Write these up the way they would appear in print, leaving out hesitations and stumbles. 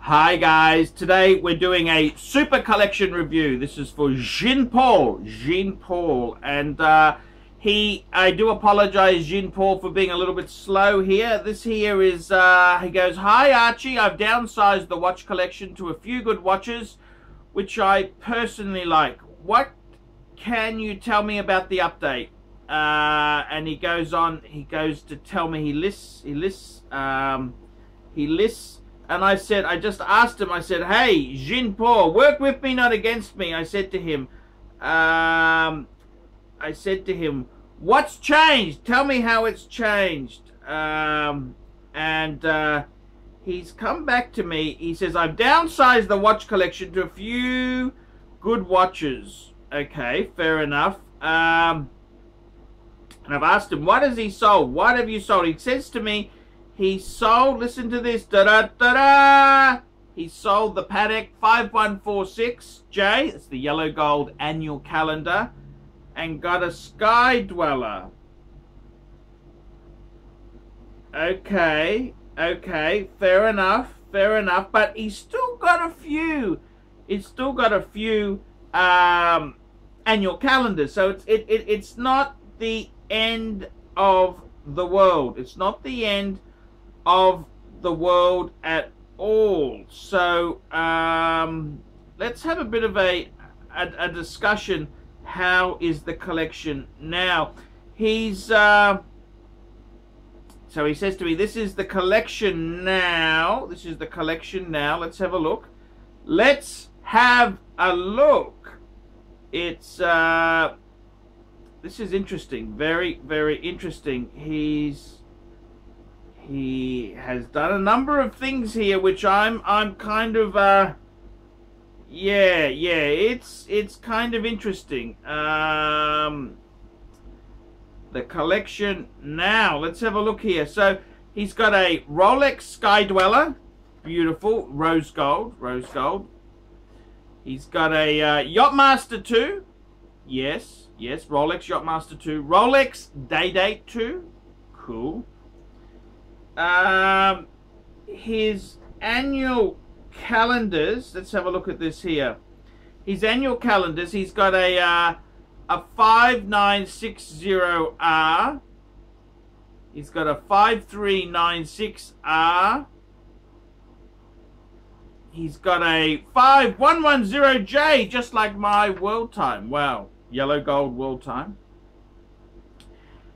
Hi guys, today we're doing a super collection review. This is for Jean-Paul, and I do apologize, Jean-Paul, for being a little bit slow here. This here is, he goes, "Hi Archie, I've downsized the watch collection to a few good watches, which I personally like. What can you tell me about the update?" And he goes to tell me he lists, and I just asked him, I said, "Hey, Jean-Paul, work with me, not against me." I said to him, "What's changed? Tell me how it's changed." He's come back to me. He says, "I've downsized the watch collection to a few good watches." Okay, fair enough. And I've asked him, what has he sold? What have you sold? He says to me, he sold, listen to this, da-da-da-da! He sold the Patek 5146J, it's the yellow gold annual calendar, and got a Sky Dweller. Okay, fair enough, but he's still got a few, annual calendars, so it's not the end of the world. It's not the end of the world at all. So let's have a bit of a discussion. How is the collection now? He's so he says to me, "This is the collection now. This is the collection now. Let's have a look. Let's have a look." It's this is interesting, very, very interesting. He has done a number of things here, which I'm kind of it's kind of interesting. The collection now. Let's have a look here. So he's got a Rolex Sky Dweller, beautiful, rose gold. He's got a Yachtmaster 2. Yes, Rolex Yachtmaster 2. Rolex Day-Date 2. Cool. His annual calendars. Let's have a look at this here. His annual calendars. He's got a 5960R. He's got a 5396R. He's got a 5110J, just like my World Time. Wow, yellow gold World Time.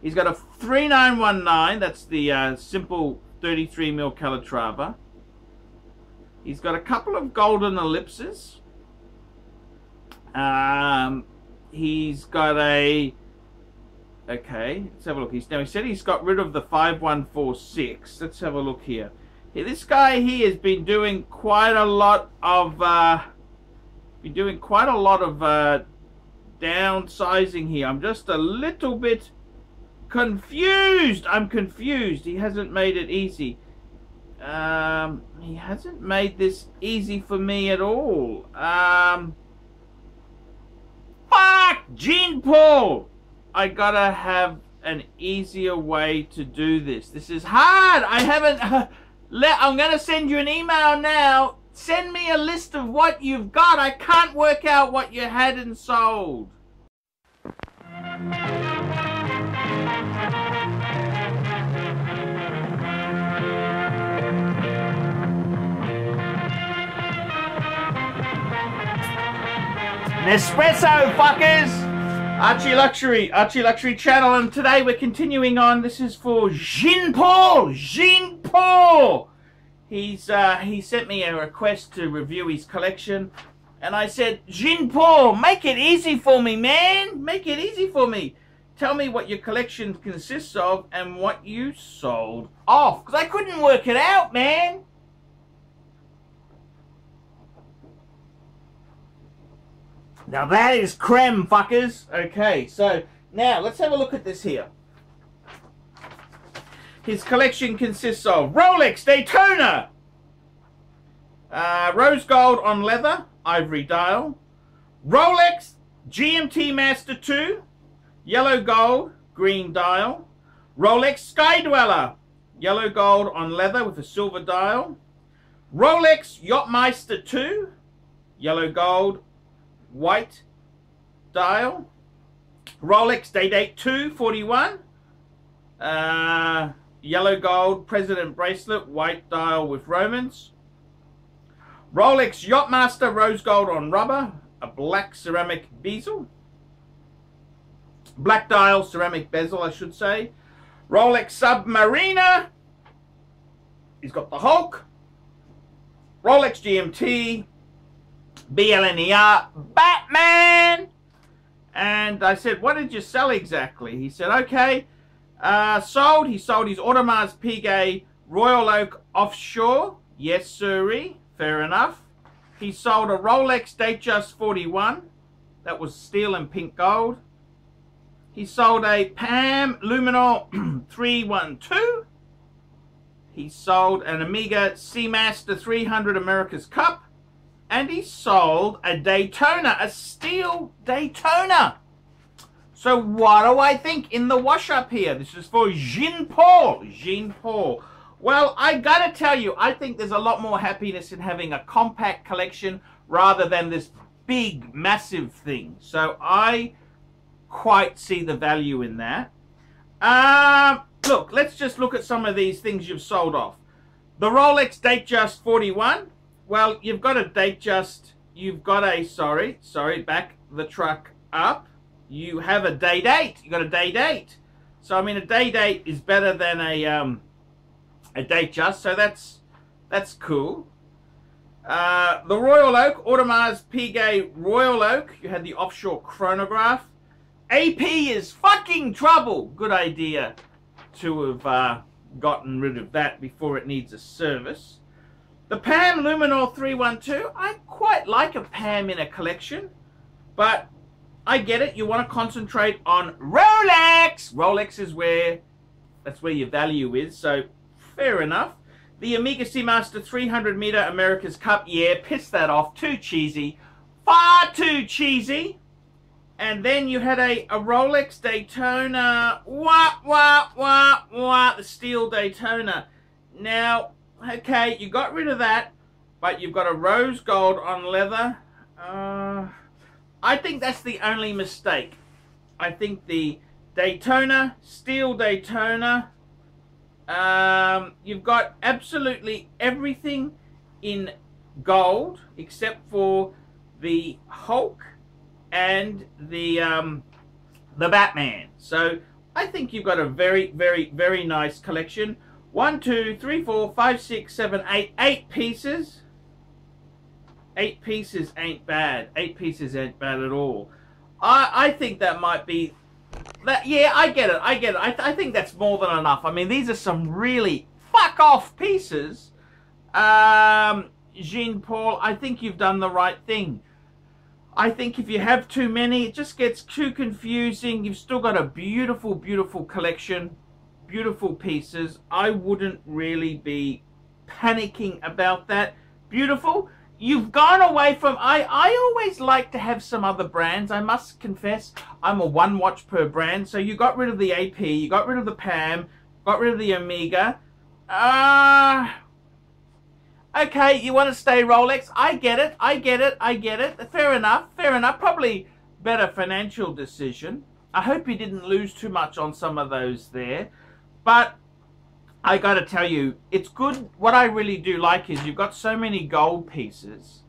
He's got a 3919, that's the simple 33mm Calatrava. He's got a couple of golden ellipses. He's got a, okay, let's have a look. He said he's got rid of the 5146. Let's have a look here. This guy here has been doing quite a lot of downsizing here. I'm just a little bit confused. I'm confused. He hasn't made it easy. He hasn't made this easy for me at all. Fuck, Jean-Paul! I gotta have an easier way to do this. This is hard. I haven't. I'm gonna send you an email now. Send me a list of what you've got. I can't work out what you hadn't sold. Nespresso, fuckers! ArchieLuxury channel, and today we're continuing on. This is for Jean-Paul. He sent me a request to review his collection, and I said, "Jean-Paul, make it easy for me, man. Make it easy for me. Tell me what your collection consists of and what you sold off, because I couldn't work it out, man." Now that is creme, fuckers. Okay, so now let's have a look at this here. His collection consists of Rolex Daytona, rose gold on leather, ivory dial, Rolex GMT Master 2, yellow gold, green dial, Rolex Sky Dweller, yellow gold on leather with a silver dial, Rolex Yachtmeister 2, yellow gold, white dial. Rolex Day-Date 2, 41, yellow gold President bracelet, white dial with Romans. Rolex Yachtmaster rose gold on rubber, a black ceramic bezel. Black dial, ceramic bezel, I should say. Rolex Submariner. He's got the Hulk. Rolex GMT. BLNER. Batman. And I said, what did you sell exactly? He said, okay. Sold. He sold his Audemars Piguet Royal Oak Offshore. Yes, sirree. Fair enough. He sold a Rolex Datejust 41. That was steel and pink gold. He sold a PAM Luminor 312. He sold an Omega Seamaster 300 America's Cup. And he sold a Daytona, a steel Daytona. So what do I think in the wash-up here? This is for Jean-Paul. Jean-Paul. Well, I gotta tell you, I think there's a lot more happiness in having a compact collection rather than this big, massive thing. So I quite see the value in that. Look, let's just look at some of these things you've sold off. The Rolex Datejust 41. Well, you've got a Datejust. You've got a, sorry, back the truck up. You have a Day-Date. You got a Day-Date. So, I mean, a Day-Date is better than a Datejust. So that's cool. The Royal Oak, Audemars Piguet Royal Oak. You had the offshore chronograph. AP is fucking trouble. Good idea to have gotten rid of that before it needs a service. The PAM Luminor 312. I quite like a PAM in a collection, but I get it. You want to concentrate on Rolex. Rolex is that's where your value is. So fair enough. The Omega Seamaster 300 meter America's Cup. Yeah, piss that off. Too cheesy. Far too cheesy. And then you had a Rolex Daytona. The steel Daytona. Now, okay, you got rid of that, but you've got a rose gold on leather. I think that's the only mistake. I think the Daytona, steel Daytona, you've got absolutely everything in gold except for the Hulk and the Batman. So I think you've got a very, very, very nice collection. 1, 2, 3, 4, 5, 6, 7, 8. 8 pieces. 8 pieces ain't bad. 8 pieces ain't bad at all. I think that might be that. Yeah, I get it. I think that's more than enough. I mean, these are some really fuck off pieces. Jean-Paul, I think you've done the right thing. I think if you have too many, it just gets too confusing. You've still got a beautiful, beautiful collection. Beautiful pieces. I wouldn't really be panicking about that. Beautiful. You've gone away from... I always like to have some other brands. I must confess, I'm a one watch per brand. So you got rid of the AP. You got rid of the PAM. Got rid of the Omega. Okay, you want to stay Rolex. I get it. Fair enough. Probably better financial decision. I hope you didn't lose too much on some of those there. But I got to tell you, it's good. What I really do like is you've got so many gold pieces,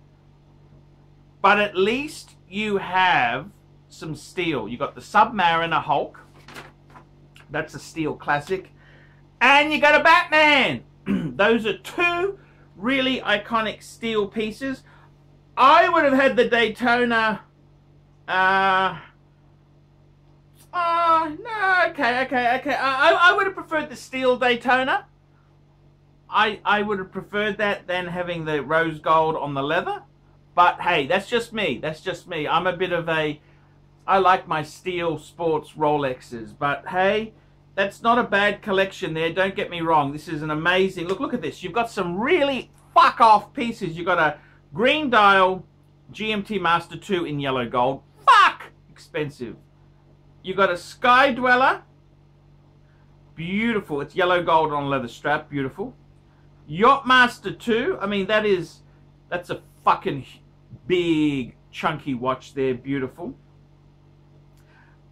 but at least you have some steel. You got the Submariner Hulk. That's a steel classic. And you got a Batman. Those are 2 really iconic steel pieces. I would have had the Daytona. No, okay. I would have preferred the steel Daytona. I would have preferred that than having the rose gold on the leather. But hey, that's just me. I'm a bit of a... I like my steel sports Rolexes. But hey, that's not a bad collection there. Don't get me wrong. This is an amazing... Look at this. You've got some really fuck off pieces. You've got a green dial GMT Master 2 in yellow gold. Fuck! Expensive. You got a Sky Dweller. Beautiful. It's yellow gold on a leather strap. Beautiful. Yachtmaster 2. I mean, that's a fucking big, chunky watch there. Beautiful.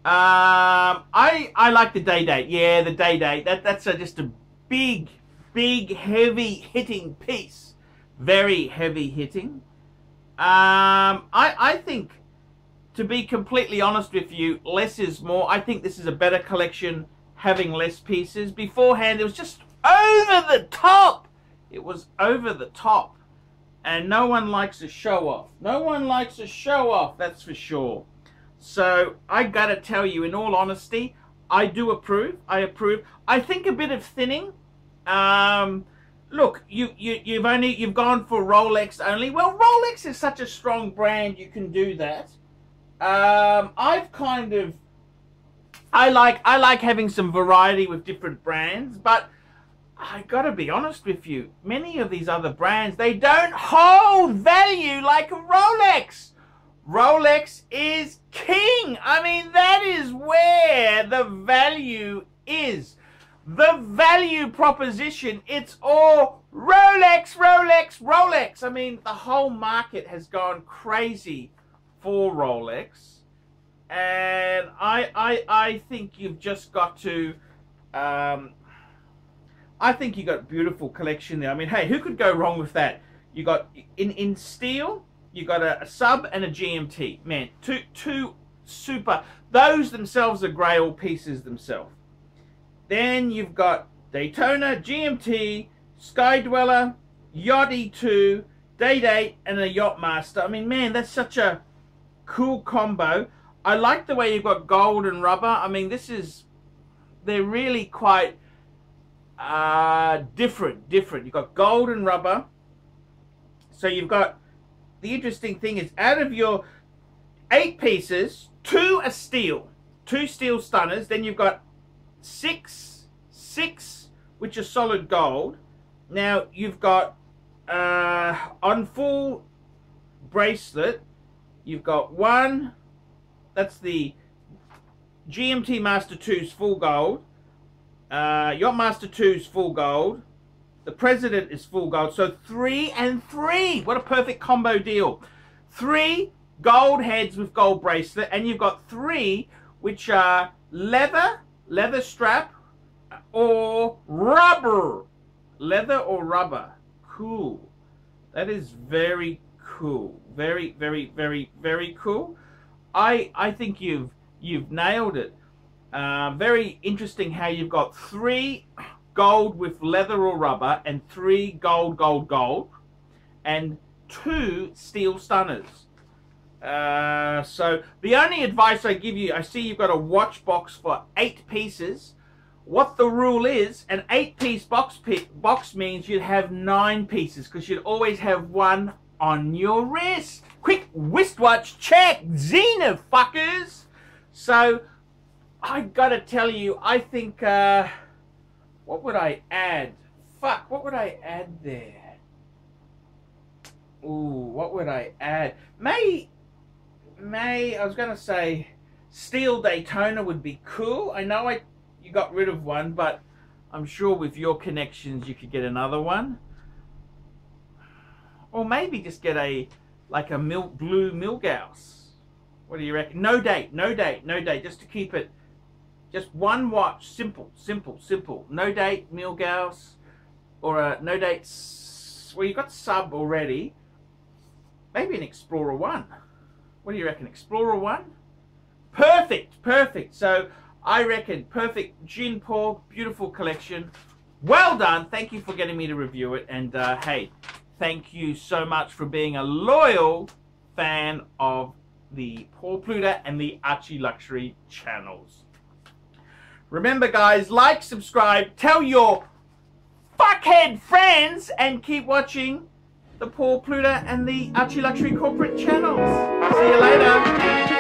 I like the day date. Yeah, the day date. That's just a big, heavy hitting piece. Very heavy hitting. I think, to be completely honest with you, less is more. I think this is a better collection having less pieces. Beforehand, it was just over the top. It was over the top. And no one likes a show off. No one likes a show off, that's for sure. So I gotta tell you, in all honesty, I do approve. I approve. I think a bit of thinning. Look, you've gone for Rolex only. Well, Rolex is such a strong brand, you can do that. I've kind of, I like having some variety with different brands, but I gotta be honest with you, many of these other brands, they don't hold value like a Rolex. Rolex is king. I mean, that is where the value is. The value proposition, it's all Rolex, Rolex, Rolex. I mean, the whole market has gone crazy for Rolex. And I think you've just got to, I think you got a beautiful collection there. I mean, hey, who could go wrong with that? You got, in steel, you got a sub and a GMT. Man, two super, those themselves are grail pieces themselves. Then you've got Daytona, GMT, Sky Dweller, Yachty 2, Day Date, and a Yachtmaster. I mean, man, that's such a cool combo. I like the way you've got gold and rubber. I mean, they're really quite different. You've got gold and rubber. So you've got, the interesting thing is, out of your 8 pieces, 2 are steel. 2 steel stunners. Then you've got 6 which are solid gold. Now you've got on full bracelet, you've got 1, that's the GMT Master 2's full gold, Yachtmaster 2's full gold, the President is full gold. So 3 and 3. What a perfect combo deal. 3 gold heads with gold bracelet, and you've got 3 which are leather strap, or rubber. Leather or rubber. Cool. That is very cool. Very, very, very, very cool. I think you've nailed it. Very interesting how you've got 3 gold with leather or rubber, and 3 gold, and 2 steel stunners. So the only advice I give you, I see you've got a watch box for 8 pieces. What the rule is, an 8-piece box means you'd have 9 pieces, because you'd always have 1 on your wrist. Quick wristwatch check, Xena fuckers. So I gotta tell you, I think, what would I add? Fuck, what would I add there? Ooh, what would I add? I was gonna say steel Daytona would be cool. I know you got rid of one, but I'm sure with your connections you could get another one. Or maybe just get like a blue Milgauss. What do you reckon? No date, just to keep it just one watch, simple. No date Milgauss, or a no date, well, you got sub already. Maybe an Explorer 1. What do you reckon? Explorer 1? Perfect. So I reckon perfect Jean Paul, beautiful collection. Well done. Thank you for getting me to review it. And hey, thank you so much for being a loyal fan of the Paul Pluta and the ArchieLuxury channels. Remember, guys, like, subscribe, tell your fuckhead friends, and keep watching the Paul Pluta and the ArchieLuxury corporate channels. See you later.